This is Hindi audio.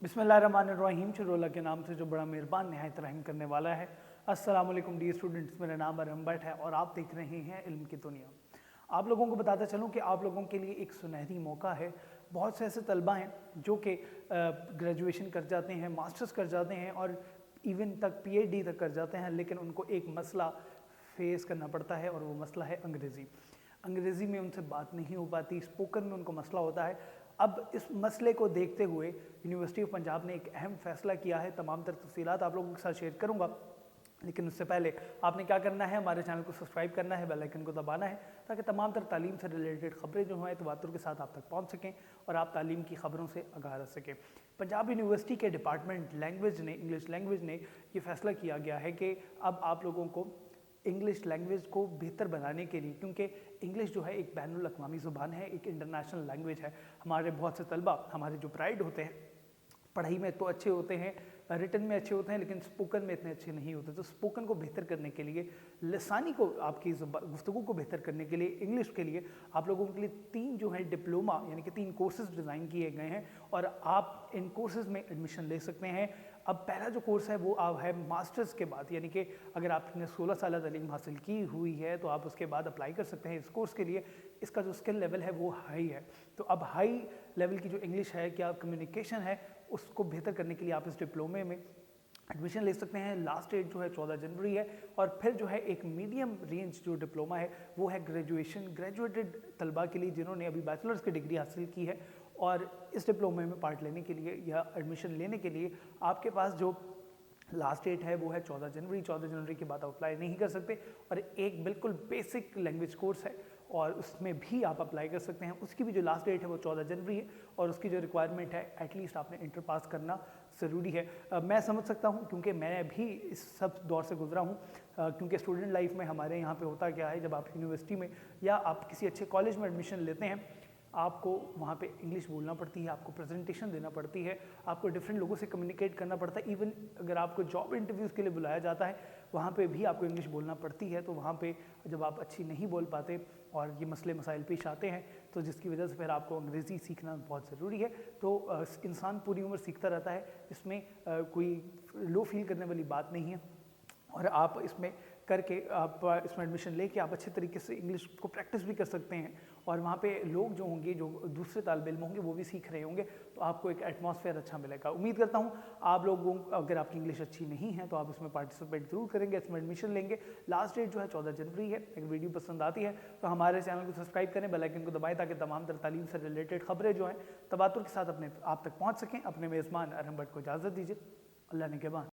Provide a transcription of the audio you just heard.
बिस्मिल्लाहिर्रहमानिर्रहीम। शुरुल्ला के नाम से जो बड़ा मेहरबान निहायत रहम करने वाला है। अस्सलाम वालेकुम डियर स्टूडेंट्स, मेरा नाम अरहम भट्ट है और आप देख रहे हैं इल्म की दुनिया। आप लोगों को बताता चलूं कि आप लोगों के लिए एक सुनहरी मौका है। बहुत से ऐसे तलबा हैं जो कि ग्रेजुएशन कर जाते हैं, मास्टर्स कर जाते हैं और इवन तक PhD तक कर जाते हैं, लेकिन उनको एक मसला फेस करना पड़ता है और वो मसला है अंग्रेज़ी। अंग्रेज़ी में उनसे बात नहीं हो पाती, स्पोकन में उनको मसला होता है। अब इस मसले को देखते हुए यूनिवर्सिटी ऑफ पंजाब ने एक अहम फैसला किया है। तमाम तर तफसीलात आप लोगों के साथ शेयर करूंगा, लेकिन उससे पहले आपने क्या करना है, हमारे चैनल को सब्सक्राइब करना है, बेल आइकन को दबाना है, ताकि तमाम तर तालीम से रिलेटेड खबरें जो हैं तवातुर के साथ आप तक पहुंच सकें और आप तालीम की खबरों से आगाह रह सकें। पंजाब यूनिवर्सिटी के डिपार्टमेंट लैंग्वेज ने, इंग्लिश लैंग्वेज ने ये फैसला किया गया है कि अब आप लोगों को इंग्लिश लैंग्वेज को बेहतर बनाने के लिए, क्योंकि इंग्लिश जो है एक बैनुल अक़वामी ज़ुबान है, एक इंटरनेशनल लैंग्वेज है। हमारे बहुत से तलबा, हमारे जो प्राइड होते हैं, पढ़ाई में तो अच्छे होते हैं, रिटन में अच्छे होते हैं, लेकिन स्पोकन में इतने अच्छे नहीं होते। तो स्पोकन को बेहतर करने के लिए, लसानी को, आपकी गुफ्तगू को बेहतर करने के लिए, इंग्लिश के लिए आप लोगों के लिए 3 जो है डिप्लोमा यानी कि 3 कोर्सेज डिज़ाइन किए गए हैं और आप इन कोर्सेज में एडमिशन ले सकते हैं। अब पहला जो कोर्स है वो अब है मास्टर्स के बाद, यानी कि अगर आपने 16 साल तालीम हासिल की हुई है तो आप उसके बाद अप्लाई कर सकते हैं इस कोर्स के लिए। इसका जो स्किल लेवल है वो हाई है। तो अब हाई लेवल की जो इंग्लिश है, क्या कम्युनिकेशन है, उसको बेहतर करने के लिए आप इस डिप्लोमे में एडमिशन ले सकते हैं। लास्ट डेट जो है 14 जनवरी है। और फिर जो है एक मीडियम रेंज जो डिप्लोमा है वो है ग्रेजुएटेड तलबा के लिए जिन्होंने अभी बैचलर्स की डिग्री हासिल की है। और इस डिप्लोमे में पार्ट लेने के लिए या एडमिशन लेने के लिए आपके पास जो लास्ट डेट है वो है 14 जनवरी। 14 जनवरी के बाद आप अप्लाई नहीं कर सकते। और एक बिल्कुल बेसिक लैंग्वेज कोर्स है और उसमें भी आप अप्लाई कर सकते हैं। उसकी भी जो लास्ट डेट है वो 14 जनवरी है और उसकी जो रिक्वायरमेंट है एटलीस्ट आपने इंटर पास करना ज़रूरी है। मैं समझ सकता हूँ क्योंकि मैं भी इस सब दौर से गुजरा हूँ। क्योंकि स्टूडेंट लाइफ में हमारे यहाँ पे होता क्या है, जब आप यूनिवर्सिटी में या आप किसी अच्छे कॉलेज में एडमिशन लेते हैं, आपको वहाँ पे इंग्लिश बोलना पड़ती है, आपको प्रेजेंटेशन देना पड़ती है, आपको डिफरेंट लोगों से कम्युनिकेट करना पड़ता है। इवन अगर आपको जॉब इंटरव्यूज़ के लिए बुलाया जाता है वहाँ पे भी आपको इंग्लिश बोलना पड़ती है। तो वहाँ पे जब आप अच्छी नहीं बोल पाते और ये मसले मसाइल पेश आते हैं तो जिसकी वजह से फिर आपको अंग्रेज़ी सीखना बहुत ज़रूरी है। तो इंसान पूरी उम्र सीखता रहता है, इसमें कोई लो फील करने वाली बात नहीं है। और आप इसमें करके, आप इसमें एडमिशन लेके आप अच्छे तरीके से इंग्लिश को प्रैक्टिस भी कर सकते हैं। और वहाँ पे लोग जो होंगे, जो दूसरे तालिब इल्म होंगे, वो भी सीख रहे होंगे, तो आपको एक एटमॉस्फेयर अच्छा मिलेगा। उम्मीद करता हूँ आप लोगों, अगर आपकी इंग्लिश अच्छी नहीं है तो आप इसमें पार्टिसिपेट ज़रूर करेंगे, इसमें एडमिशन लेंगे। लास्ट डेट जो है 14 जनवरी है। अगर वीडियो पसंद आती है तो हमारे चैनल को सब्सक्राइब करें, बेल आइकन को दबाएं, ताकि तमाम तर तालीम से रिलेटेड खबरें जो हैं तवातुर के साथ आप तक पहुँच सकें। अपने मेज़बान अरहम भट्ट को इजाज़त दीजिए। अल्लाह ने के बाद।